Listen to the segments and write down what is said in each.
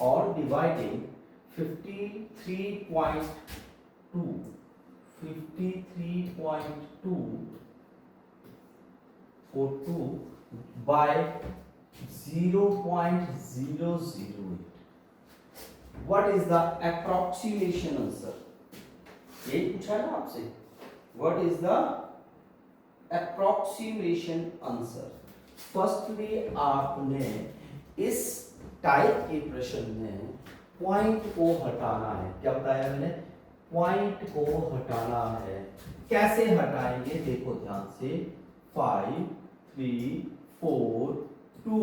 और dividing 53.2 for 2 by 0.008. What is the approximation answer? ये पूछा है ना आपसे, what is the approximation answer? Firstly आपने इस टाइप के प्रश्न में पॉइंट को हटाना है। क्या बताया मैंने? पॉइंट को हटाना है। कैसे हटाएंगे देखो ध्यान से। 5 3 4 2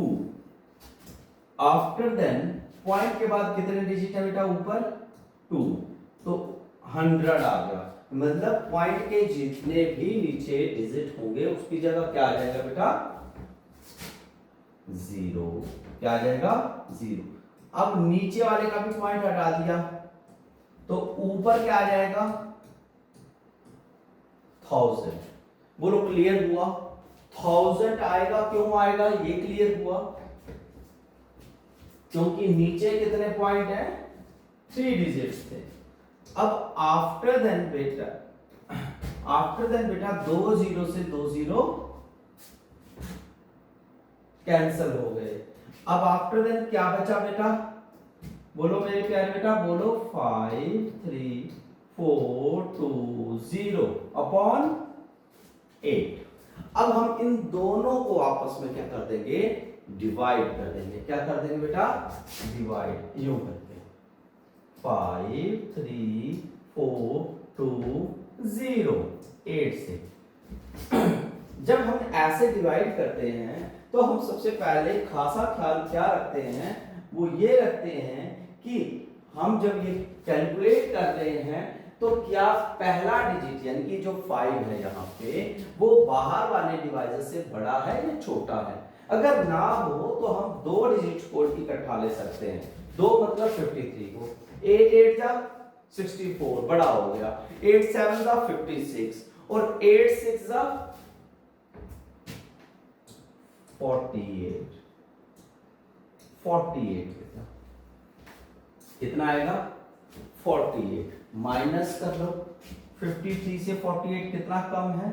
आफ्टर देन पॉइंट के बाद कितने डिजिट है बेटा? ऊपर 2, तो 100 आ गया। मतलब पॉइंट के जितने भी नीचे डिजिट होंगे उसकी जगह क्या आ जाएगा बेटा? 0। क्या आ जाएगा? 0। अब नीचे वाले का भी पॉइंट हटा दिया तो ऊपर क्या आ जाएगा? 1000। बोलो क्लियर हुआ? 1000 आएगा। क्यों आएगा? ये क्लियर हुआ क्योंकि नीचे कितने पॉइंट हैं? 3 डिजिट्स थे। अब आफ्टर देन बेटा 2 0 से 2 0 कैंसल हो गए। अब आफ्टर देन क्या बचा बेटा? बोलो मेरे प्यारे बेटा, बोलो 5 3 4 2 0 अपॉन 8। अब हम इन दोनों को आपस में क्या कर देंगे? डिवाइड कर देंगे। क्या कर देंगे बेटा? डिवाइड। यूं करके 5 3 4 2 0 8 से। जब हम ऐसे डिवाइड करते हैं तो हम सबसे पहले खासा ख्याल क्या रखते हैं? वो ये रखते हैं कि हम जब ये कैलकुलेट कर रहे हैं तो क्या पहला डिजिट यानी कि जो 5 है यहाँ पे वो बाहर वाले डिवाइजर से बड़ा है या छोटा है? अगर ना हो तो हम 2 डिजिट को इकट्ठा ले सकते हैं। 2 मतलब 53 को 8 8 जा 64 बड़ा हो गया, 8 7 जा 56 और 8 6 जा 48 कितना आएगा? 48। माइनस कर लो 53 से 48 कितना कम है?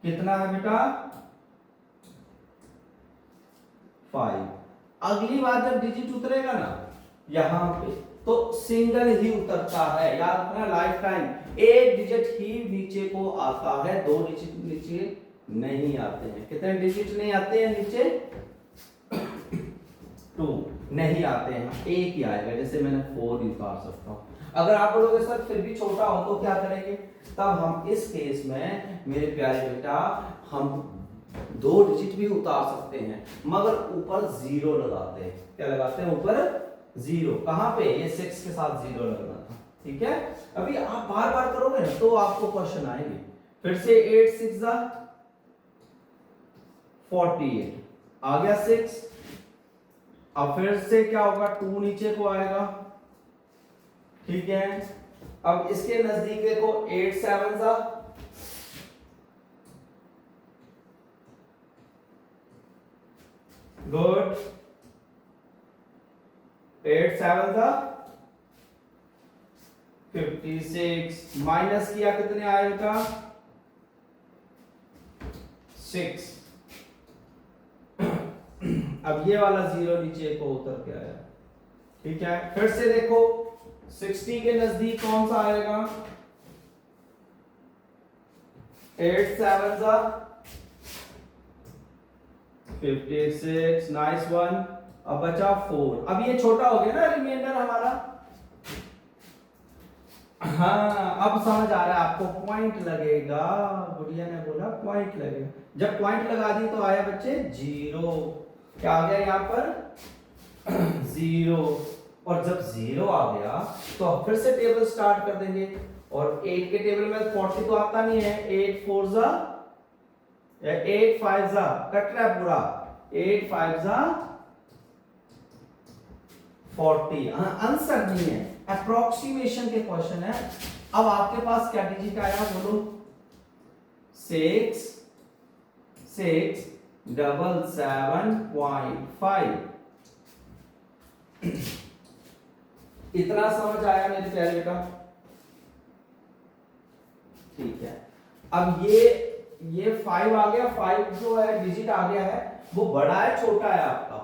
कितना है बेटा? 5। अगली बार जब डिजिट उतरेगा ना यहां पे तो सिंगल ही उतरता है। याद रखना लाइफ टाइम एक डिजिट ही नीचे को आता है, 2 डिजिट नीचे नहीं आते हैं। कितने डिजिट नहीं आते हैं नीचे? 2 नहीं आते हैं, एक ही आएगा। जैसे मैंने 4 उतार सकता हूं। अगर आप बोलोगे सर फिर भी छोटा हो तो क्या करेंगे? तब हम इस केस में मेरे प्यारे बेटा हम 2 डिजिट भी उतार सकते हैं मगर ऊपर 0 लगाते हैं। क्या लगाते हैं? ऊपर 0। कहां पे? ये 6 के साथ 0 लगना था। ठीक है, अभी आप बार बार करोगे ना तो आपको क्वेश्चन आएंगे। फिर से 8 6 जा 48 आ गया 6। अब फिर से क्या होगा? 2 नीचे को आएगा। ठीक है, अब इसके नजदीक देखो 8 7 जा गुड 8 7 जा 56 माइनस किया कितने आएगा? 6। अब ये वाला 0 नीचे को उतर के आया। ठीक है, फिर से देखो 60 के नजदीक कौन सा आएगा? 8 7 जा 56 नाइस वन। अब बचा 4। अब ये छोटा हो गया ना रिमाइंडर हमारा। हाँ अब समझ आ रहा है आपको। पॉइंट लगेगा, गुड़िया ने बोला पॉइंट लगेगा। जब पॉइंट लगा दी तो आया बच्चे 0। क्या आ गया यहाँ पर? 0। और जब 0 आ गया तो फिर से टेबल स्टार्ट कर देंगे। और 8 के टेबल में 40 तो आता नहीं है। 8 4 जा या 8 5 जा कट रहा है पूरा। 8 5 जा 40। आंसर नहीं है, अप्रोक्सीमेशन के क्वेश्चन है। अब आपके पास क्या डिजिट आया? बोलो 6 6 775। इतना समझ आया मेरे प्यारे बेटा? ठीक है। अब ये 5 आ गया, 5 जो है डिजिट आ गया है, वो बड़ा है छोटा है आपका?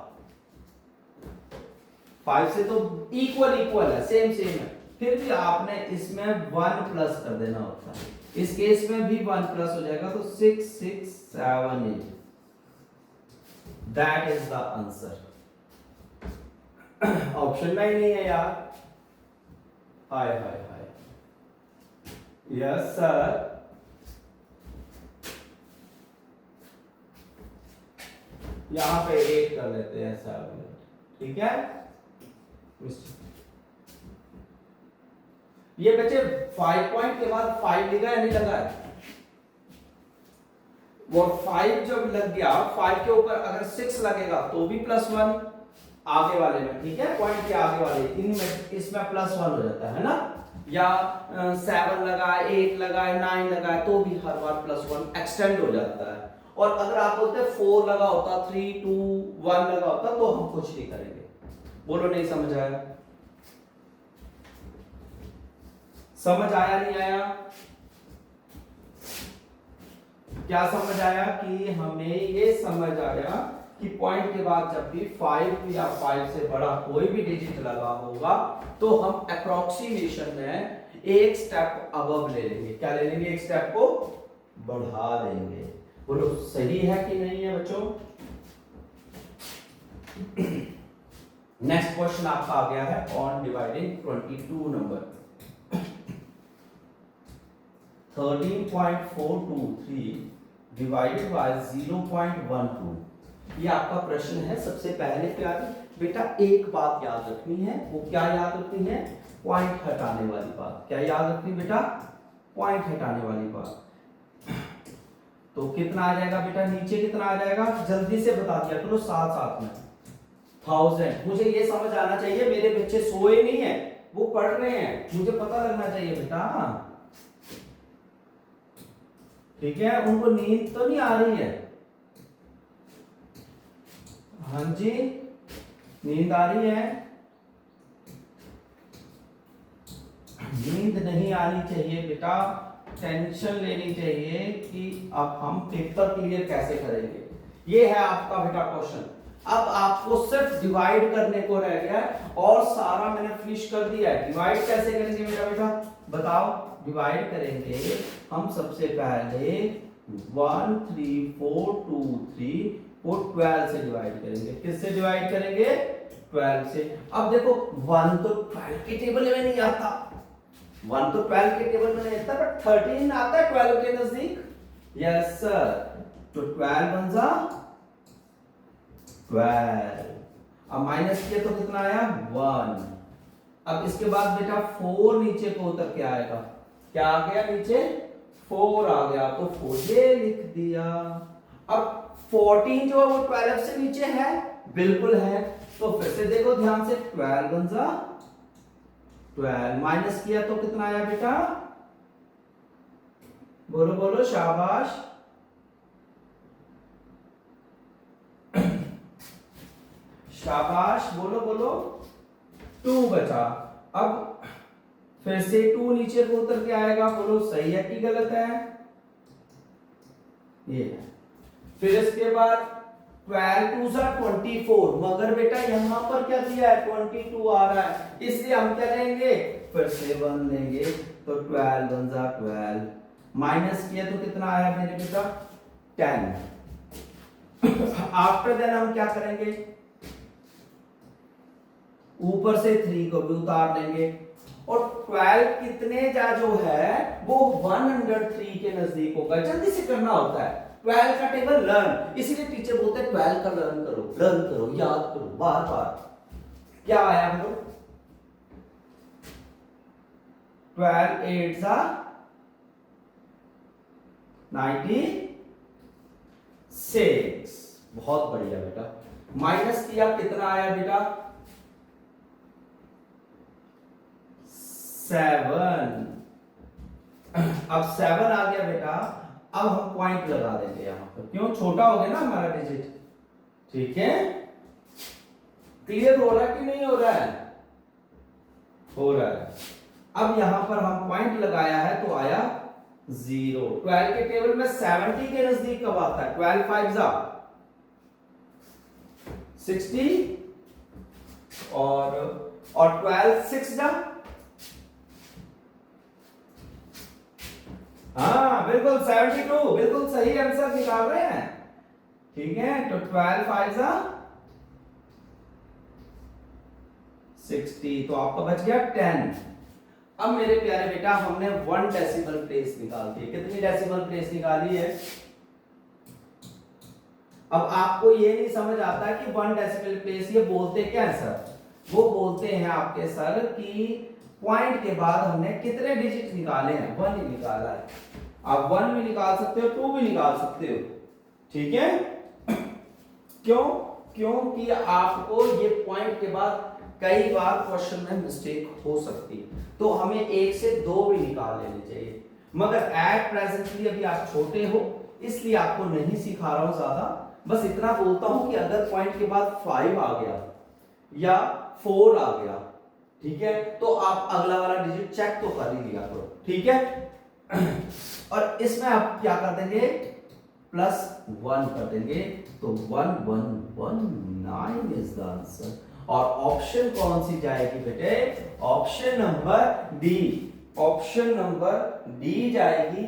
5 से तो इक्वल है, सेम है, फिर भी आपने इसमें 1 प्लस कर देना होता है। इस केस में भी 1 प्लस हो जाएगा, तो 6678, that is the answer. Option में ही नहीं है यार। हाय हाय हाय, यस सर। यहां पे 8 कर लेते हैं 7, ठीक है। ये बच्चे 5 पॉइंट के बाद 5 लगा या नहीं लगा है? वो 5 जब लग गया, 5 के ऊपर अगर 6 लगेगा तो भी +1 आगे वाले में, ठीक है, पॉइंट के आगे वाले इनमें, इसमें +1 हो जाता है ना। या 7 लगा, 8 लगा, 9 लगा, तो भी हर बार +1 एक्सटेंड हो जाता है। और अगर आप बोलते 4 लगा होता, 3 2 1 लगा होता, तो हम कुछ नहीं करेंगे। बोलो नहीं समझ आया? समझ आया नहीं आया? क्या समझ आया? कि हमें ये समझ आया कि पॉइंट के बाद जब भी 5 या 5 से बड़ा कोई भी डिजिट लगा होगा, तो हम अप्रोक्सीमेशन में एक स्टेप अबव ले लेंगे। क्या ले लेंगे? एक स्टेप को बढ़ा देंगे। बोलो सही है कि नहीं है बच्चों? नेक्स्ट क्वेश्चन आपका आ गया है on dividing 22 number. 13.423 divided by 0.12। ये आपका प्रश्न है। सबसे पहले क्या बेटा एक बात याद रखनी है। वो क्या याद रखनी है? पॉइंट हटाने वाली बात। क्या याद रखनी बेटा? पॉइंट हटाने वाली बात। तो कितना आ जाएगा बेटा? नीचे कितना आ जाएगा? जल्दी से बता दिया करो साथ साथ में। 1000। मुझे ये समझ आना चाहिए मेरे बच्चे सोए नहीं है, वो पढ़ रहे हैं, मुझे पता लगना चाहिए बेटा, ठीक है। उनको नींद तो नहीं आ रही है? हाँ जी, नींद आ रही है? नींद नहीं आनी चाहिए बेटा, टेंशन लेनी चाहिए कि अब हम पेपर क्लियर कैसे करेंगे। ये है आपका बेटा क्वेश्चन। अब आपको सिर्फ डिवाइड करने को रह गया और सारा मैंने फिनिश कर दिया है। डिवाइड कैसे करेंगे मेरा बेटा? बताओ। डिवाइड करेंगे हम सबसे पहले 1 3 4 2 3 को 12 से डिवाइड करेंगे। किससे डिवाइड करेंगे? 12 से। अब देखो 1 तो 12 के टेबल में नहीं आता, 1 तो 12 के टेबल में नहीं आता, बट 13 आता है 12 के नजदीक। Yes sir. तो 12 बन जा 12। अब माइनस किया तो कितना आया? 1। अब इसके बाद बेटा 4 नीचे को उतर के आएगा। क्या आ गया नीचे? 4 आ गया, तो 4 ये लिख दिया। अब 14 जो है वो 12 से नीचे है? बिल्कुल है। तो फिर से देखो ध्यान से, 12 बन जा 12। माइनस किया तो कितना आया बेटा? बोलो बोलो, शाबाश। शाबाश, बोलो बोलो। 2 बचा। अब फिर से 2 नीचे को उतर के आएगा। बोलो सही है कि गलत है? ये है। फिर इसके बाद 12 2 सा 24, मगर बेटा यहां पर क्या दिया है? 22 आ रहा है, इसलिए हम क्या लेंगे? फिर से 1 लेंगे, तो 12 बन जा 12। माइनस किया तो कितना आया मेरे बेटा? 10। आफ्टर देन हम क्या करेंगे? ऊपर से 3 को भी उतार लेंगे, और 12 कितने जा जो है वो 103 के नजदीक होगा। जल्दी से करना होता है 12 का टेबल लर्न, इसीलिए टीचर बोलते हैं 12 का लर्न करो, याद करो बार बार। क्या आया हम लोग? 12 8 जा 96। बहुत बढ़िया बेटा। माइनस किया कितना आया बेटा? 7। अब 7 आ गया बेटा। अब हम पॉइंट लगा देंगे यहां पर, क्यों, छोटा हो गया ना हमारा डिजिट, ठीक है। क्लियर हो रहा है कि नहीं हो रहा है? हो रहा है। अब यहां पर हम पॉइंट लगाया है तो आया 0। 12 के टेबल में 70 के नजदीक कब आता है? 12 5 जा 60 और 12 6 जा, हाँ बिल्कुल 72, बिल्कुल सही आंसर निकाल रहे हैं, ठीक है। तो 12 5 जा 60, तो आपका बच गया 10। अब मेरे प्यारे बेटा हमने 1 डेसिमल प्लेस निकाल दी। कितनी डेसिमल प्लेस निकाली है? अब आपको ये नहीं समझ आता कि 1 डेसिमल प्लेस ये बोलते क्या है सर? वो बोलते हैं आपके सर कि पॉइंट के बाद हमने कितने डिजिट निकाले हैं? 1 ही निकाला है। आप 1 भी निकाल सकते हो, 2 भी निकाल सकते हो, ठीक है। क्यों? क्योंकि आपको ये पॉइंट के बाद कई बार क्वेश्चन में मिस्टेक हो सकती है, तो हमें 1 से 2 भी निकाल लेने चाहिए। मगर एट प्रेजेंटली अभी आप छोटे हो, इसलिए आपको नहीं सिखा रहा हूं ज्यादा, बस इतना बोलता हूं कि अगर पॉइंट के बाद 5 आ गया या 4 आ गया, ठीक है, तो आप अगला वाला डिजिट चेक तो कर ही लिया करो, ठीक है। और इसमें आप क्या कर देंगे? +1 कर देंगे, तो 1 1 1 9 इज द आंसर। और ऑप्शन कौन सी जाएगी बेटे? Option number D, option number D जाएगी।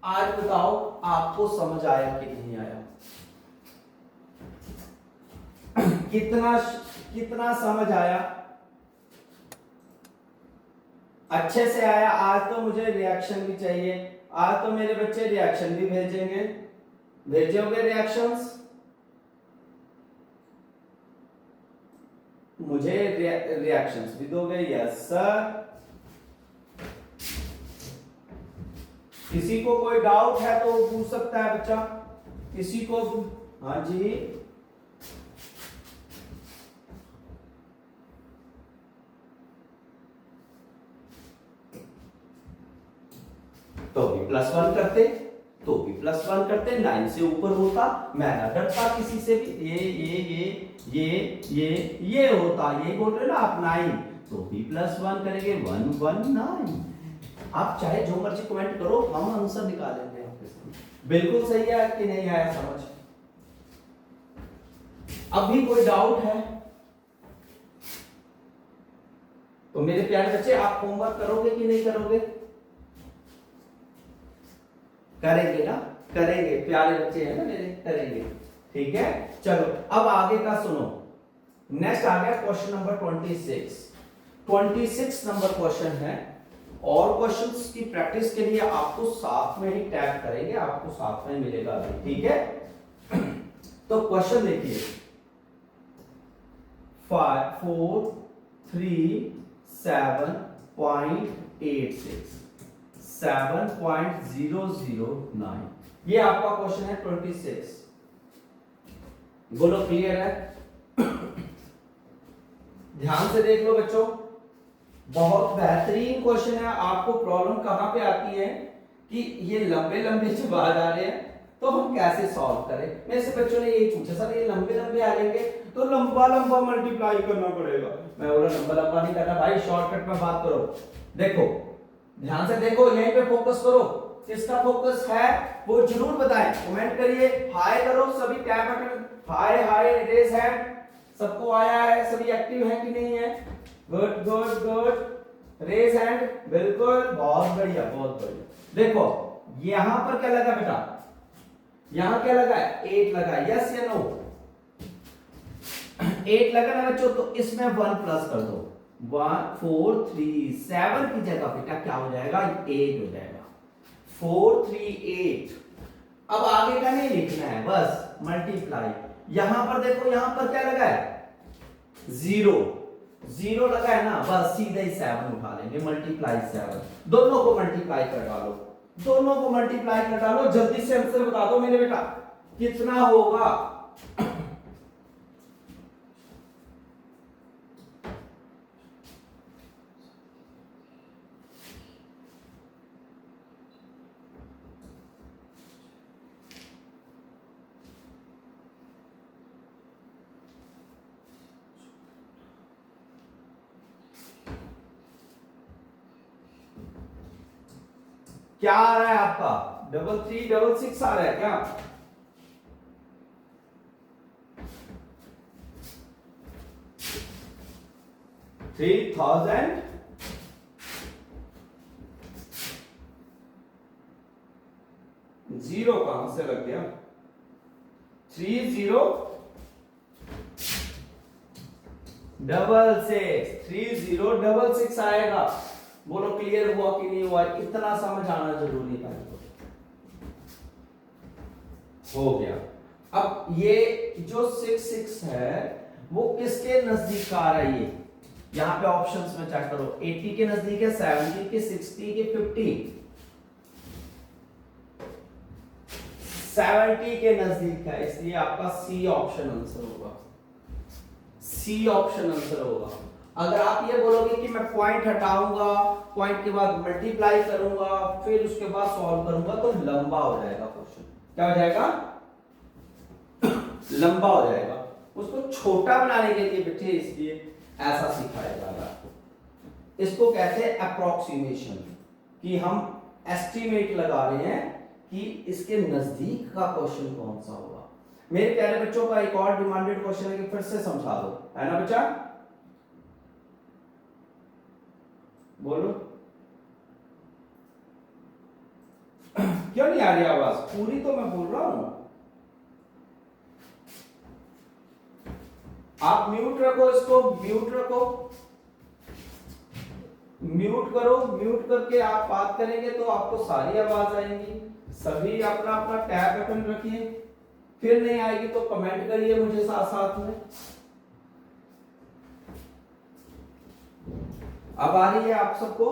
आज बताओ आपको समझ आया कि नहीं आया? कितना कितना समझ आया? अच्छे से आया? आज तो मुझे रिएक्शन भी चाहिए, आज तो मेरे बच्चे रिएक्शन भी भेजेंगे, भेजोगे रिएक्शंस? मुझे रिएक्शंस भी दोगे? Yes sir. किसी को कोई डाउट है तो पूछ सकता है बच्चा, किसी को? हाँ जी, तो भी +1 करते, तो भी +1 करते, 9 से ऊपर होता, मैं ना डरता किसी से भी। ये होता, ये बोल रहे ना आप 9, तो भी +1 करेंगे, 1 1 9। आप चाहे जो मर्जी कमेंट करो, हम आंसर निकालेंगे आपके सामने। बिल्कुल सही है कि नहीं आया समझ? अभी कोई डाउट है तो मेरे प्यारे बच्चे आप होमवर्क करोगे कि नहीं करोगे? करेंगे ना? करेंगे, प्यारे बच्चे हैं ना मेरे, करेंगे, ठीक है। चलो अब आगे का सुनो। नेक्स्ट आ गया क्वेश्चन नंबर 26। 26 नंबर क्वेश्चन है, और क्वेश्चंस की प्रैक्टिस के लिए आपको साथ में ही टैग करेंगे, आपको साथ में मिलेगा अभी, ठीक है। तो क्वेश्चन देखिए, 4 3 7.86 7.009, ये आपका क्वेश्चन है 26। बोलो क्लियर है? ध्यान से देख लो बच्चों, बहुत बेहतरीन क्वेश्चन है। आपको प्रॉब्लम कहां पे आती है कि ये लंबे लंबे जवाब आ रहे हैं तो हम कैसे सॉल्व करें। मेरे से बच्चों ने यही पूछा, सर ये लंबे लंबे आ जाएंगे तो लंबा लंबा मल्टीप्लाई करना पड़ेगा। मैं बोला लंबा लंबा नहीं करना भाई, शॉर्टकट में बात करो। देखो ध्यान से देखो, यहीं पे फोकस करो, किसका फोकस है वो जरूर बताएं, कमेंट करिए, हाय करो सभी, tap button hi hi, raise hand, सबको आया है, सभी एक्टिव है कि नहीं है? Good good good, raise hand, बिल्कुल, बहुत बढ़िया बहुत बढ़िया। देखो यहां पर क्या लगा बेटा? यहां क्या लगा है? 8 लगा है, यस या नो? 8 लगा ना बच्चों, तो इसमें 1 प्लस कर दो, 1 4 3 7 की जगह बेटा क्या हो जाएगा? 8 हो जाएगा, 4 3 8। अब आगे का नहीं लिखना है, बस मल्टीप्लाई। यहां पर देखो, यहां पर क्या लगा है? 0 0 लगा है ना, बस सीधे ही 7 उठा लेंगे, मल्टीप्लाई 7। दोनों को मल्टीप्लाई कर डालो, दोनों को मल्टीप्लाई कर डालो, जल्दी से आंसर बता दो मेरे बेटा कितना होगा। क्या आ रहा है आपका? 3366 आ रहा है क्या? थ्री थाउजेंड जीरो कहां से लग गया? 3066 आएगा। बोलो क्लियर हुआ कि नहीं हुआ? इतना समझ आना जरूरी था। हो गया। अब ये जो 66 है वो किसके नजदीक आ रहा है? ये यहां पे ऑप्शंस में चेक करो। 80 के नजदीक है, 70 के, 60 के, 50। 70 के नजदीक है, इसलिए आपका सी ऑप्शन आंसर होगा। सी ऑप्शन आंसर होगा। अगर आप ये बोलोगे कि मैं पॉइंट हटाऊंगा, पॉइंट के बाद मल्टीप्लाई करूंगा, फिर उसके बाद सॉल्व करूंगा, तो लंबा हो जाएगा क्वेश्चन। क्या हो जाएगा? लंबा हो जाएगा। उसको छोटा बनाने के लिए बेटे इसलिए ऐसा सिखाया जा रहा है। इसको कहते हैं अप्रोक्सीमेशन, कि हम एस्टिमेट लगा रहे हैं कि इसके नजदीक का क्वेश्चन कौन सा होगा। मेरे प्यारे बच्चों का एक और डिमांडेड क्वेश्चन है कि फिर से समझा दो, है ना बच्चा? बोलो। क्यों नहीं आ रही आवाज? पूरी तो मैं बोल रहा हूं। आप म्यूट रखो, इसको म्यूट रखो, म्यूट करो। म्यूट करके आप बात करेंगे तो आपको सारी आवाज आएंगी। सभी अपना अपना टैब बटन रखिए। फिर नहीं आएगी तो कमेंट करिए मुझे साथ साथ में। अब आ रही है आप सबको?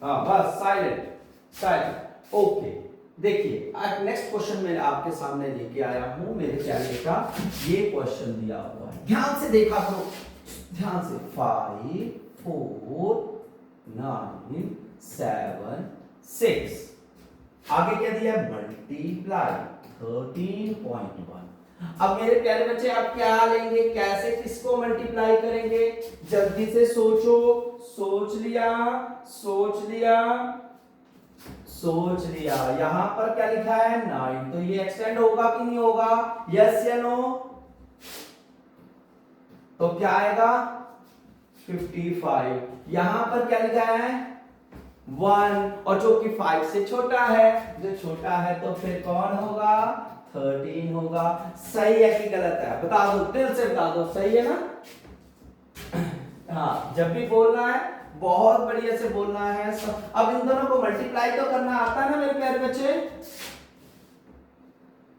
हाँ बस साइलेंट साइलेंट। ओके, देखिए आज नेक्स्ट क्वेश्चन मैं आपके सामने लेके आया हूं मेरे प्यारे बेटा। ये क्वेश्चन दिया हुआ है, ध्यान से देखा करो, ध्यान से। 5 4 9 7 6, आगे क्या दिया? मल्टीप्लाई 13.1। अब मेरे प्यारे बच्चे आप क्या लेंगे? कैसे किसको मल्टीप्लाई करेंगे? जल्दी से सोचो। सोच लिया, सोच लिया, सोच लिया। यहां पर क्या लिखा है? 9। तो ये एक्सटेंड होगा कि नहीं होगा? यस या नो? तो क्या आएगा? 55। यहां पर क्या लिखा है? 1, और जो कि 5 से छोटा है। जो छोटा है तो फिर कौन होगा? 13 होगा। सही है कि गलत है? बता दो, दिल से बता दो। सही है ना? हाँ, जब भी बोलना है बहुत बढ़िया से बोलना है। अब इन दोनों को मल्टीप्लाई तो करना आता है ना मेरे प्यारे बच्चे?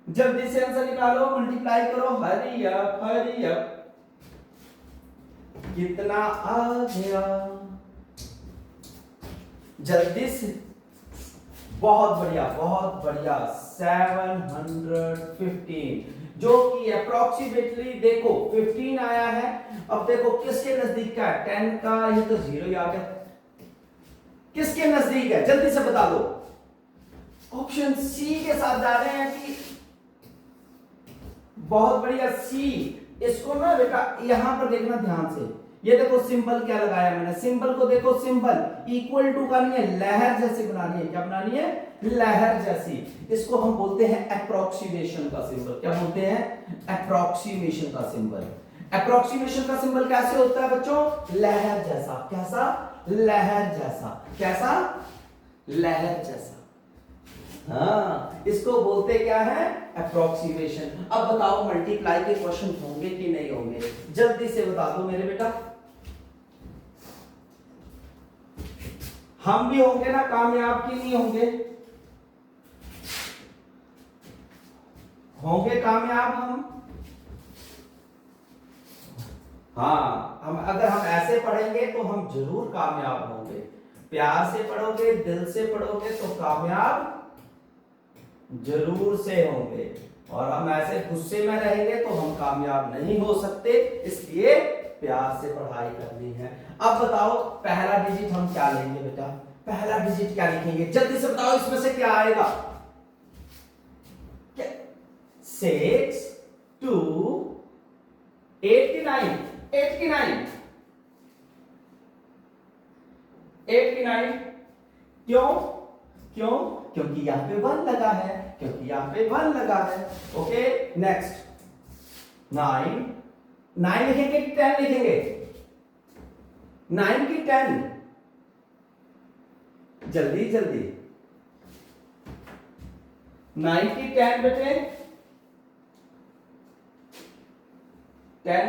जल्दी से आंसर निकालो, मल्टीप्लाई करो। Hurry up, hurry up. कितना आ गया? जल्दी से। बहुत बढ़िया, बहुत बढ़िया। 715, जो कि अप्रोक्सीमेटली देखो 15 आया है। अब देखो किसके नजदीक का है? 10 का, ये तो 0 ही आ गया। किसके नजदीक है? जल्दी से बता दो। ऑप्शन सी के साथ जा रहे हैं कि? बहुत बढ़िया, सी। इसको ना बेटा यहां पर देखना ध्यान से। ये देखो सिंबल क्या लगाया मैंने, सिंबल को देखो। सिंबल इक्वल टू का नहीं है, लहर जैसी बनानी है। क्या बनानी है? लहर जैसी। इसको हम बोलते हैं अप्रोक्सीमेशन का सिंबल। क्या बोलते हैं? अप्रोक्सीमेशन का सिंबल। अप्रोक्सीमेशन का सिंबल कैसे होता है बच्चों? लहर जैसा। कैसा? लहर जैसा। कैसा? लहर जैसा। हाँ, इसको बोलते क्या है? अप्रोक्सीमेशन। अब बताओ मल्टीप्लाई के क्वेश्चन होंगे कि नहीं होंगे? जल्दी से बता दो मेरे बेटा। हम भी होंगे ना कामयाब कि नहीं होंगे? होंगे कामयाब हम। हाँ, हम अगर हम ऐसे पढ़ेंगे तो हम जरूर कामयाब होंगे। प्यार से पढ़ोगे, दिल से पढ़ोगे तो कामयाब जरूर से होंगे। और हम ऐसे गुस्से में रहेंगे तो हम कामयाब नहीं हो सकते। इसलिए प्यार से पढ़ाई करनी है। अब बताओ पहला डिजिट हम क्या लेंगे बेटा? पहला डिजिट क्या लिखेंगे? जल्दी से बताओ, इसमें से क्या आएगा? 6 2 8 की 9, 8 की 9, 8 की 9, क्यों? क्यों? क्योंकि यहाँ पे 1 लगा है, क्योंकि यहाँ पे 1 लगा है। ओके नेक्स्ट 9 लिखेंगे कि 10 लिखेंगे? 9 की 10, जल्दी जल्दी। 9 की 10 बेटे, 10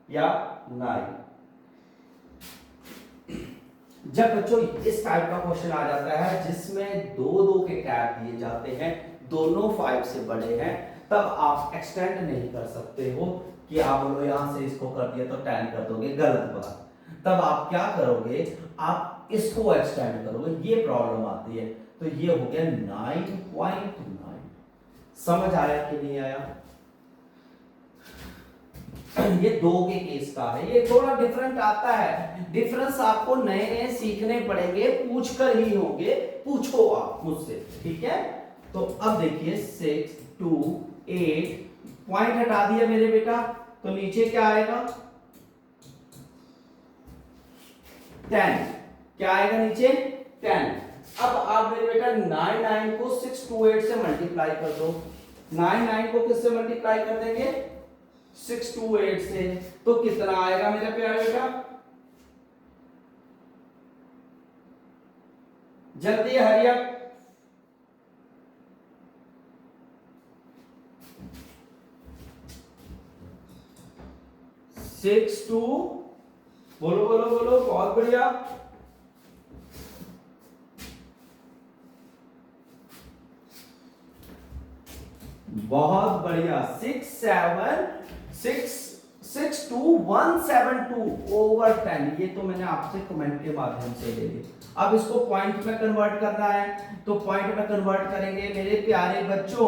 या 9। जब बच्चों इस टाइप का क्वेश्चन आ जाता है जिसमें दो के टैग दिए जाते हैं, दोनों 5 से बड़े हैं, तब आप एक्सटेंड नहीं कर सकते हो कि आप बोलो यहां से इसको कर दिया तो 10 कर दोगे, गलत बात। तब आप क्या करोगे, आप इसको एक्सटेंड करोगे, ये प्रॉब्लम आती है। तो ये हो गया 9.9। समझ आया कि नहीं आया? ये 2 के केस का है, ये थोड़ा डिफरेंट आता है। डिफरेंस आपको नए नए सीखने पड़ेंगे, पूछ कर ही होंगे, पूछो आप मुझसे, ठीक है? तो अब देखिए 6 2 8 पॉइंट हटा दिया मेरे बेटा, तो नीचे क्या आएगा? 10। क्या आएगा नीचे? 10। अब आप मेरे बेटा 9 को 6 2 8 से मल्टीप्लाई कर दो। 9 को किससे मल्टीप्लाई कर देंगे? 6 2 8 से। तो कितना आएगा मेरा प्यारा बेटा? जल्दी हरी अप। 6 2, बोलो बोलो बोलो, बहुत बढ़िया। बहुत बढ़िया। 6.2 ओवर 10, ये तो मैंने आपसे कमेंट के माध्यम से ले लिया। अब इसको पॉइंट में कन्वर्ट करना है, तो पॉइंट में कन्वर्ट करेंगे मेरे प्यारे बच्चों।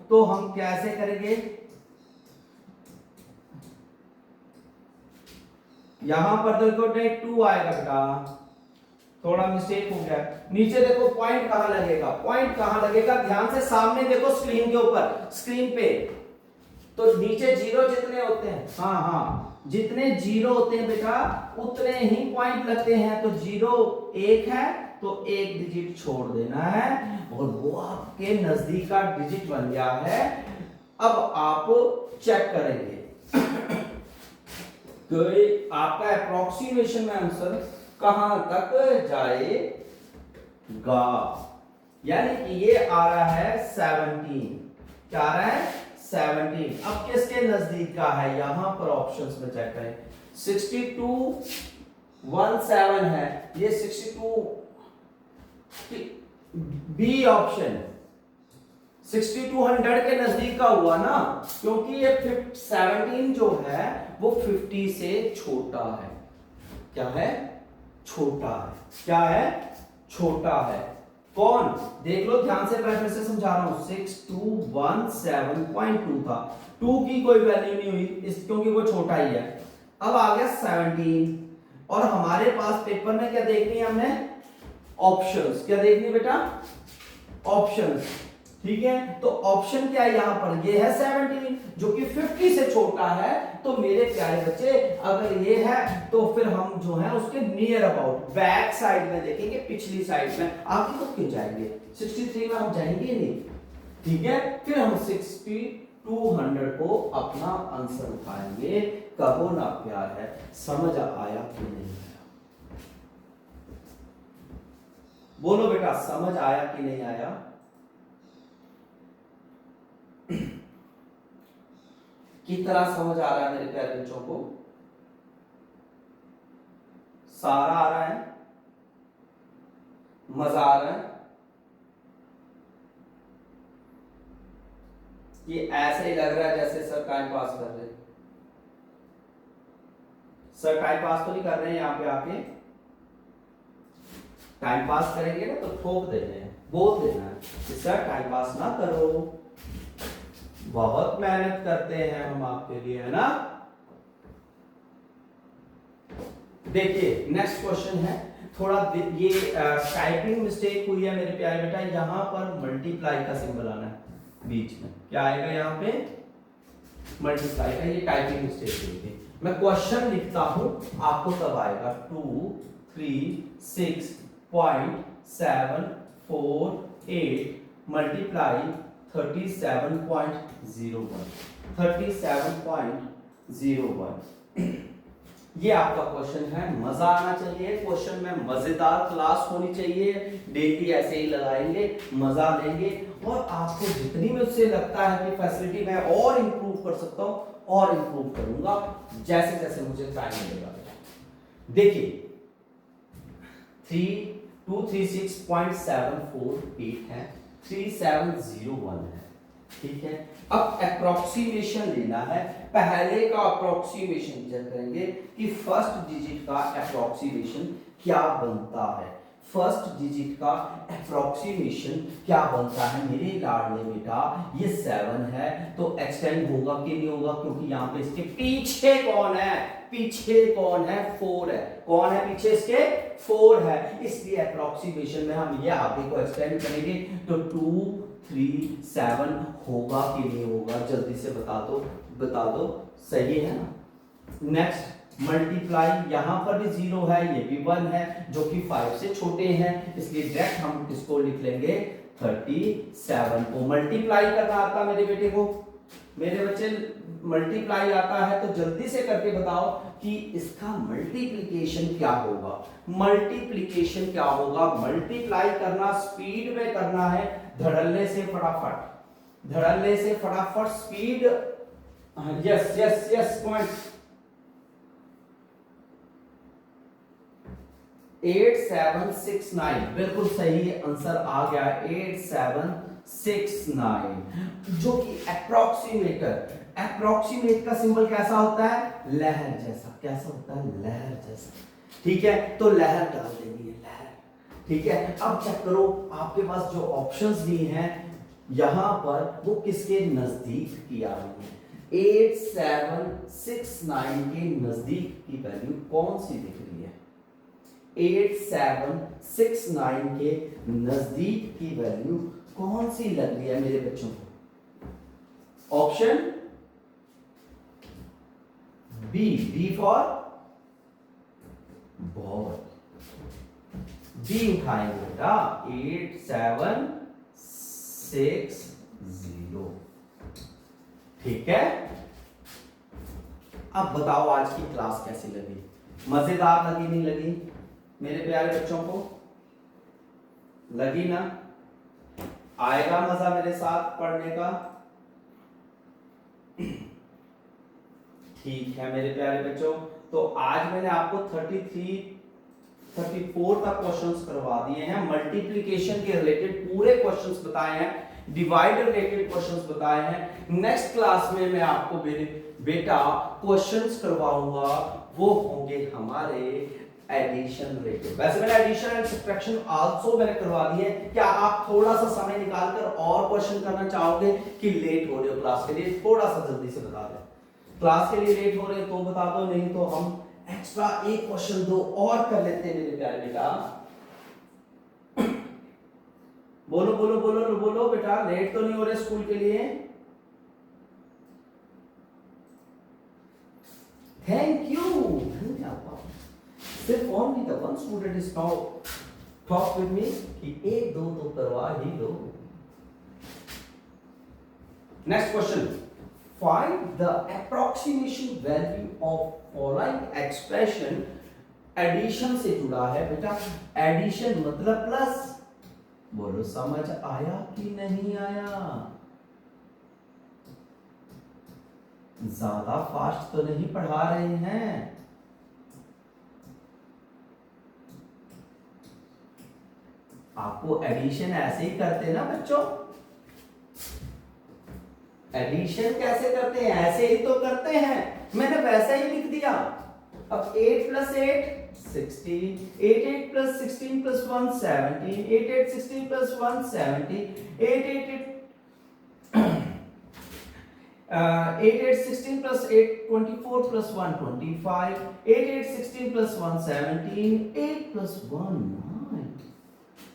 तो हम कैसे करेंगे? यहां पर देखो 2 आएगा बेटा, थोड़ा मिस्टेक हो गया। नीचे देखो पॉइंट कहां लगेगा, पॉइंट कहां लगेगा, ध्यान से सामने देखो स्क्रीन के ऊपर, स्क्रीन पे। तो नीचे 0 जितने होते हैं, हाँ हाँ, जितने 0 होते हैं बेटा उतने ही पॉइंट लगते हैं। तो 0 1 है तो 1 डिजिट छोड़ देना है, और वो आपके नजदीक का डिजिट बन गया है। अब आप चेक करेंगे तो आपका अप्रोक्सीमेशन में आंसर कहां तक जाएगा। यानी कि ये आ रहा है 17। क्या आ रहा है? 17। अब किसके नजदीक का है, यहां पर ऑप्शंस में चेक करें। 6217 है, ये 62 बी ऑप्शन 6200 के नजदीक का हुआ ना, क्योंकि ये 17 जो है वो 50 से छोटा है। क्या है? छोटा है। क्या है? छोटा है। कौन? देख लो ध्यान से, मैं फिर से समझा रहा हूं। 6217.2 था, 2 की कोई वैल्यू नहीं हुई इस, क्योंकि वो छोटा ही है। अब आ गया 17, और हमारे पास पेपर में क्या देखनी है हमने? ऑप्शंस। क्या देखनी बेटा? ऑप्शंस। ठीक है, तो ऑप्शन क्या है यहां पर? ये है 17 जो कि 50 से छोटा है। तो मेरे प्यारे बच्चे अगर ये है तो फिर हम जो है उसके नियर अबाउट बैक साइड में देखेंगे, पिछली साइड में। आगे तो क्यों जाएंगे? 63 में हम जाएंगे नहीं। ठीक है, फिर हम 6200 को अपना आंसर उठाएंगे। कबो ना प्यार है। समझ आया कि नहीं आया? बोलो बेटा, समझ आया कि नहीं आया? कितना समझ आ रहा है मेरे प्यारे बच्चों को? सारा आ रहा है? मजा आ रहा है? ये ऐसे ही लग रहा है जैसे सर टाइम पास कर रहे हैं। सर टाइम पास तो नहीं कर रहे हैं यहाँ पे आके। टाइम पास करेंगे ना तो ठोक देने हैं, बोल देना है कि सर टाइम पास ना करो, बहुत मेहनत करते हैं हम आपके लिए, है ना। देखिए नेक्स्ट क्वेश्चन है, थोड़ा ये टाइपिंग मिस्टेक हुई है मेरे प्यारे बेटा। यहां पर मल्टीप्लाई का सिंबल आना है बीच में। क्या आएगा यहाँ पे? मल्टीप्लाई का। ये टाइपिंग मिस्टेक हुई थी। मैं क्वेश्चन लिखता हूं, आपको तब आएगा 2 3 6 3748 मल्टीप्लाई 37.01 37.01। ये आपका क्वेश्चन है। मजा आना चाहिए क्वेश्चन में, मजेदार क्लास होनी चाहिए, डेली ऐसे ही लगाएंगे, मजा लेंगे। और आपको जितनी मुझसे लगता है कि फैसिलिटी मैं और इंप्रूव कर सकता हूं और इंप्रूव करूंगा जैसे जैसे मुझे टाइम मिलेगा। देखिए 3236.748 है, 3701 है, ठीक है। अब अप्रोक्सीमेशन लेना है। पहले का अप्रोक्सीमेशन चेक करेंगे कि फर्स्ट डिजिट का अप्रोक्सीमेशन क्या बनता है। फर्स्ट डिजिट का अप्रोक्सीमेशन क्या बनता है मेरे लाडले बेटा। ये 7 है तो एक्सटेंड होगा कि नहीं होगा, क्योंकि यहाँ पे इसके पीछे कौन है, पीछे कौन है, 4 है। कौन है पीछे इसके, 4 है। इसलिए अप्रोक्सीमेशन में हम ये आगे को एक्सटेंड करेंगे तो 237 होगा कि नहीं होगा, जल्दी से बता दो, सही है ना। नेक्स्ट मल्टीप्लाई, यहां पर भी 0 है, ये भी 1 है, जो कि 5 से छोटे हैं, इसलिए डायरेक्ट हम किसको लिख लेंगे, 37 को। मल्टीप्लाई करना आता मेरे बेटे को, मेरे बच्चे मल्टीप्लाई आता है तो जल्दी से करके बताओ कि इसका मल्टीप्लिकेशन क्या होगा। मल्टीप्लिकेशन क्या होगा, मल्टीप्लाई करना स्पीड में करना है, धड़ल्ले से फटाफट, धड़ल्ले से फटाफट speed. Yes yes yes point. 8769 बिल्कुल सही आंसर आ गया, 8769, जो कि अप्रोक्सीमेट का सिंबल कैसा होता है, लहर जैसा। कैसा होता है, लहर जैसा, ठीक है। तो लहर डाल देंगे, लहर, ठीक है। अब चेक करो आपके पास जो ऑप्शंस दी हैं यहां पर वो किसके नजदीक की आ रही है। 8769 के नजदीक की वैल्यू कौन सी दिख रही है, 8769 के नजदीक की वैल्यू कौन सी लग रही है मेरे बच्चों को। Option B, B for ball, B उठाएंगे बेटा, 8760, ठीक है। अब बताओ आज की क्लास कैसी लगी, मजेदार लगी नहीं लगी मेरे प्यारे बच्चों को, लगी ना। आएगा मजा मेरे साथ पढ़ने का, ठीक है मेरे प्यारे बच्चों। तो आज मैंने आपको 34 तक क्वेश्चंस करवा दिए हैं, मल्टीप्लिकेशन के रिलेटेड पूरे क्वेश्चंस बताए हैं, डिवाइड रिलेटेड क्वेश्चंस बताए हैं। नेक्स्ट क्लास में मैं आपको मेरे बेटा क्वेश्चंस करवाऊंगा, वो होंगे हमारे एडिशन रिलेटेड। वैसे मैंने एडिशन एंड सब्ट्रैक्शन आल्सो मैंने करवा दी है। क्या आप थोड़ा सा समय निकालकर और क्वेश्चन करना चाहोगे कि लेट हो रहे हो क्लास के लिए, थोड़ा सा जल्दी से बता दें। क्लास के लिए लेट हो रहे हो तो बता दो, नहीं तो हम एक्स्ट्रा एक क्वेश्चन दो और कर लेते हैं मेरे प्यारे बेटा। बोलो बोलो बोलो बोलो बेटा, लेट तो नहीं हो रहे स्कूल के लिए। Thank you. सिर्फ only the one student is now talk with me कि एक दो तो करवा ही लो। Next question, find the approximation value of following expression. Addition से जुड़ा है बेटा, एडिशन मतलब प्लस। बोलो समझ आया कि नहीं आया, ज्यादा फास्ट तो नहीं पढ़ा रहे हैं। आपको एडिशन ऐसे ही करते ना बच्चों, एडिशन कैसे करते हैं, ऐसे ही तो करते हैं, मैंने वैसा ही लिख दिया। अब 8 + 8 16, 8 8 + 16 + 1 17, 8 8 16 + 1 17, 8 8 16 + 8 24 + 1 25, 8 8 16 + 1 17, 8 + 1 9।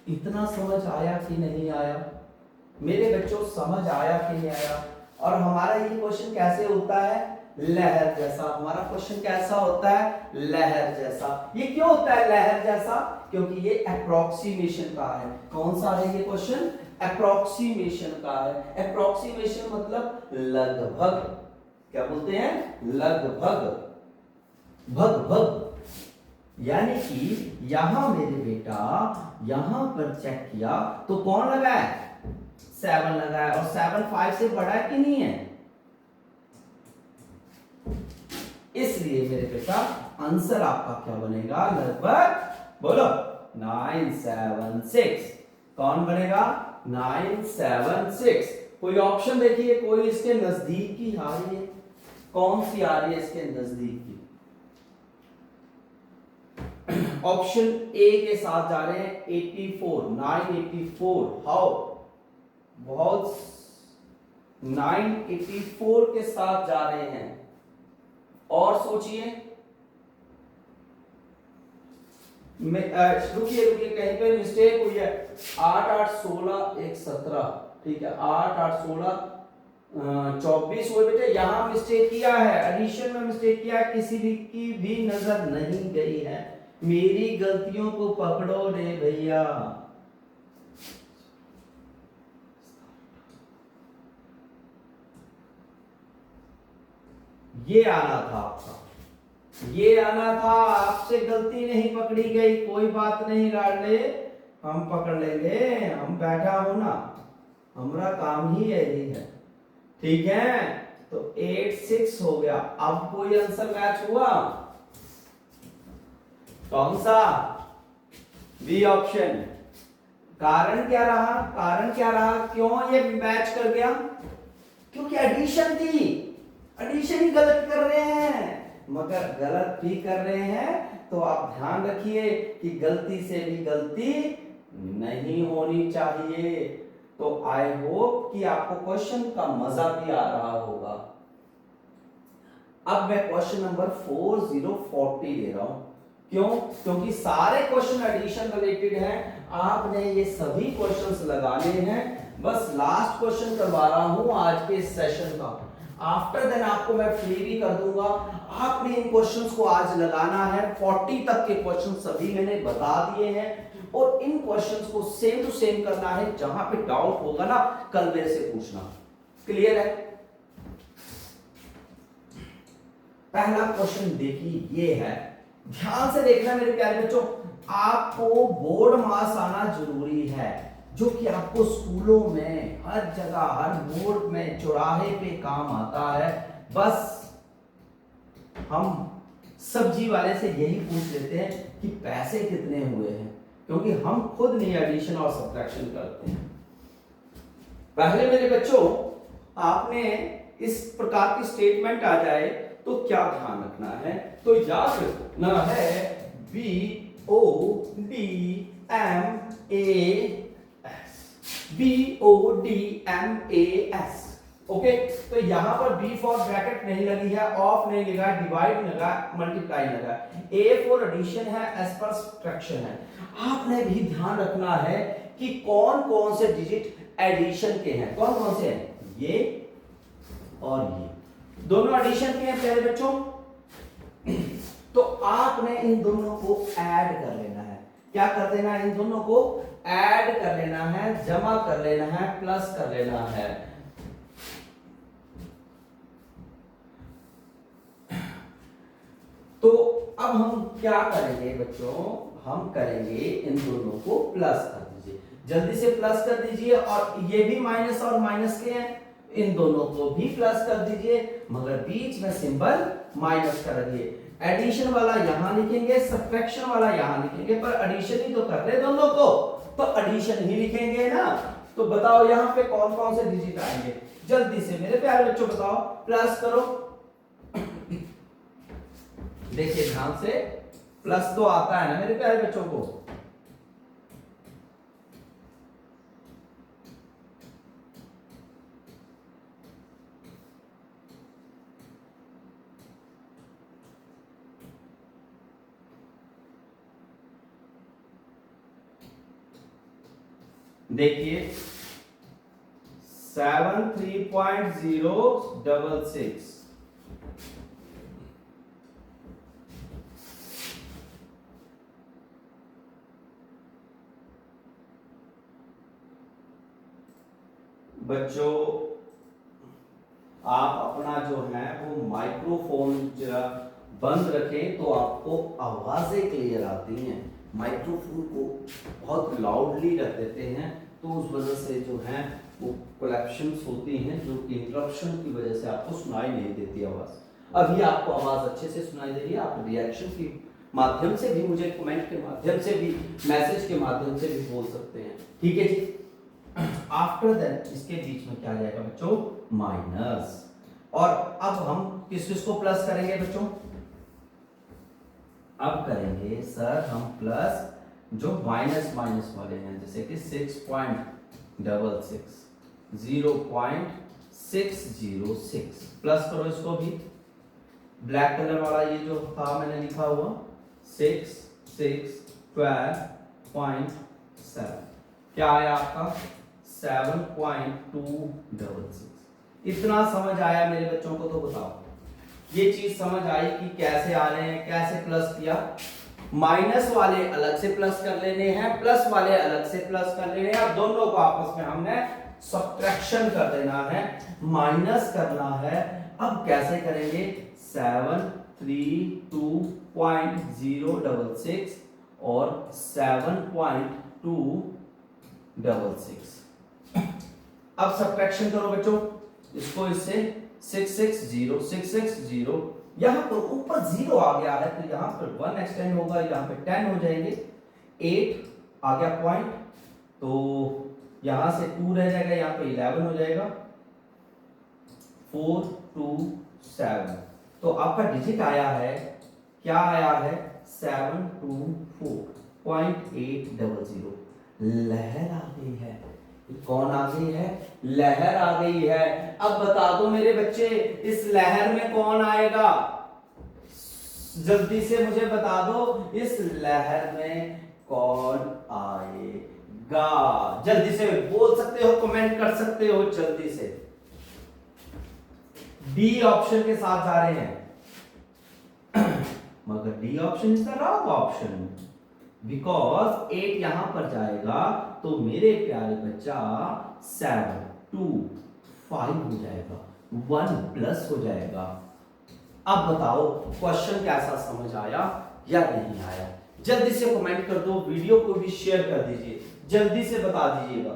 इतना समझ आया कि नहीं आया मेरे बच्चों, समझ आया कि नहीं आया। और हमारा ये क्वेश्चन कैसे होता है, लहर जैसा। हमारा क्वेश्चन कैसा होता है? लहर जैसा। ये क्यों होता है लहर जैसा? क्योंकि ये अप्रोक्सीमेशन का है। कौन सा है ये क्वेश्चन? अप्रोक्सीमेशन का है। अप्रोक्सीमेशन मतलब लगभग। क्या बोलते हैं? लगभग, भग भग। यानी कि यहां मेरे बेटा यहां पर चेक किया तो कौन लगा है? 7 लगा है। और 7 5 से बड़ा है कि नहीं है? इसलिए मेरे बेटा आंसर आपका क्या बनेगा? लगभग, बोलो 976। कौन बनेगा? 976। कोई ऑप्शन देखिए, कोई इसके नजदीक की आ रही है? कौन सी आ रही है इसके नजदीक की? ऑप्शन ए के साथ जा रहे हैं 84, 984। हाउ? बहुत 984 के साथ जा रहे हैं। और सोचिए, रुकिए रुकिए, कहीं पे मिस्टेक हुई है। 8 8 16 1 17, ठीक है। 8 8 16 24 हुए बेटे। यहां मिस्टेक किया है, एडिशन में मिस्टेक किया है, किसी भी की भी नजर नहीं गई है। मेरी गलतियों को पकड़ो रे भैया। ये आना था आपका, ये आना था। आपसे गलती नहीं पकड़ी गई, कोई बात नहीं लाडले, हम पकड़ लेंगे। हम बैठा हो ना, हमारा काम ही यही है, ठीक है। तो 8 6 हो गया। अब कोई आंसर मैच हुआ? कौन सा? B option. कारण क्या रहा? कारण क्या रहा? क्यों ये मैच कर गया? क्योंकि एडिशन थी। एडिशन ही गलत कर रहे हैं। मगर गलत भी कर रहे हैं तो आप ध्यान रखिए कि गलती से भी गलती नहीं होनी चाहिए। तो आई होप कि आपको क्वेश्चन का मजा भी आ रहा होगा। अब मैं क्वेश्चन नंबर 4040 ले रहा हूं। क्यों? क्योंकि सारे क्वेश्चन एडिशन रिलेटेड हैं। आपने ये सभी क्वेश्चंस लगाने हैं। बस लास्ट क्वेश्चन करवा रहा हूं आज के सेशन का। आफ्टर देन आपको मैं फ्री भी कर दूंगा। आपने इन क्वेश्चंस को आज लगाना है। 40 तक के क्वेश्चन सभी मैंने बता दिए हैं और इन क्वेश्चंस को सेम टू सेम करना है। जहां पे डाउट होगा ना, कल मेरे से पूछना। क्लियर है? पहला क्वेश्चन देखिए, ये है, ध्यान से देखना मेरे प्यारे बच्चों। आपको बोर्ड मास आना जरूरी है, जो कि आपको स्कूलों में हर जगह, हर मोड़ में, चौराहे पे काम आता है। बस हम सब्जी वाले से यही पूछ लेते हैं कि पैसे कितने हुए हैं, क्योंकि हम खुद नहीं एडिशन और सब्ट्रैक्शन करते हैं। पहले मेरे बच्चों, आपने इस प्रकार की स्टेटमेंट आ जाए तो क्या ध्यान रखना है? तो याद रखना है BODMAS, BODMAS। ओके, तो यहां पर B फॉर ब्रैकेट नहीं लगी है, ऑफ नहीं लगा, डिवाइड लगा, मल्टीप्लाई लगा, A फॉर एडिशन है, S फॉर सब्ट्रैक्शन है। आपने भी ध्यान रखना है कि कौन कौन से डिजिट एडिशन के हैं। कौन कौन से हैं? ये और ये दोनों एडिशन के हैं प्यारे बच्चों। तो आपने इन दोनों को ऐड कर लेना है। क्या कर देना है? इन दोनों को ऐड कर लेना है, जमा कर लेना है, प्लस कर लेना है। तो अब हम क्या करेंगे बच्चों? हम करेंगे इन दोनों को प्लस कर दीजिए, जल्दी से प्लस कर दीजिए। और ये भी माइनस और माइनस के हैं, इन दोनों को भी प्लस कर दीजिए, मगर बीच में सिंबल माइनस कर दिए। एडिशन वाला यहां लिखेंगे, सब्ट्रैक्शन वाला यहां लिखेंगे, पर एडिशन ही तो कर रहे दोनों को, तो एडिशन ही लिखेंगे ना। तो बताओ यहां पे कौन कौन से डिजिट आएंगे? जल्दी से मेरे प्यारे बच्चों बताओ, प्लस करो। देखिए ध्यान से, प्लस तो आता है ना मेरे प्यारे बच्चों को? देखिए 7 3.066, बच्चों आप अपना जो है वो माइक्रोफोन जरा बंद रखें तो आपको आवाजें क्लियर आती हैं। माइक्रोफोन को बहुत लाउडली रख देते हैं तो उस वजह से जो है वो कोलैप्शंस होती हैं, जो कि इंटरप्शन की वजह से आपको सुनाई नहीं देती आवाज। अभी आपको आवाज अच्छे से सुनाई दे रही है, आप रिएक्शन की माध्यम से भी, मुझे कमेंट के माध्यम से भी, मैसेज के माध्यम से भी बोल सकते हैं, ठीक है जी। आफ्टर दैट इसके बीच में क्या आ जाएगा बच्चों, माइनस। और अब हम किस को प्लस करेंगे बच्चों, अब करेंगे सर हम प्लस जो माइनस माइनस वाले हैं, जैसे कि 6.66 0.606 प्लस करो इसको भी। ब्लैक कलर वाला ये जो था मैंने लिखा हुआ 6,6,12.7 क्या आया आपका 7.266। इतना समझ आया मेरे बच्चों को? तो बताओ ये चीज समझ आई कि कैसे आ रहे हैं, कैसे प्लस किया। माइनस वाले अलग से प्लस कर लेने हैं, प्लस वाले अलग से प्लस कर लेने हैं, अब दोनों को आपस में हमने सब्ट्रैक्शन कर देना है, माइनस करना है। अब कैसे करेंगे, 732.066 और 7.266। अब सब्ट्रैक्शन करो बच्चों, इसको इससे 660 यहां पर ऊपर 0 आ गया है तो यहां पर 1 एक्सटेंड होगा, यहां पे 10 हो जाएंगे, 8 आ गया पॉइंट, तो यहां से 2 रह जाएगा, यहां पे 11 हो जाएगा, 427। तो आपका डिजिट आया है, क्या आया है 724.800। लहर आ गई है। कौन आ गई है, लहर आ गई है। अब बता दो मेरे बच्चे इस लहर में कौन आएगा, जल्दी से मुझे बता दो इस लहर में कौन आएगा, जल्दी से बोल सकते हो, कमेंट कर सकते हो जल्दी से। डी ऑप्शन के साथ जा रहे हैं मगर D option is the wrong option, because 8 यहां पर जाएगा तो मेरे प्यारे बच्चा 7 2 5 हो जाएगा, 1 प्लस हो जाएगा। अब बताओ क्वेश्चन कैसा समझ आया या नहीं आया, जल्दी से कमेंट कर दो, वीडियो को भी शेयर कर दीजिए, जल्दी से बता दीजिएगा।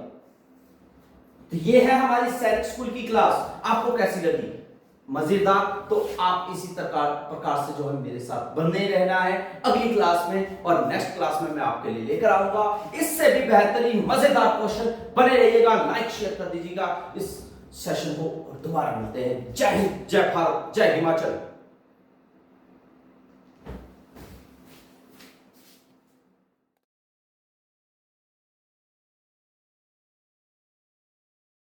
तो ये है हमारी सैनिक स्कूल की क्लास, आपको कैसी लगी, मजेदार? तो आप इसी प्रकार से जो है मेरे साथ बने रहना है अगली क्लास में, और नेक्स्ट क्लास में मैं आपके लिए लेकर आऊंगा इससे भी बेहतरीन मजेदार क्वेश्चन। बने रहिएगा, लाइक शेयर कर दीजिएगा इस सेशन को, और दोबारा मिलते हैं। जय हिंद, जय भारत, जय हिमाचल।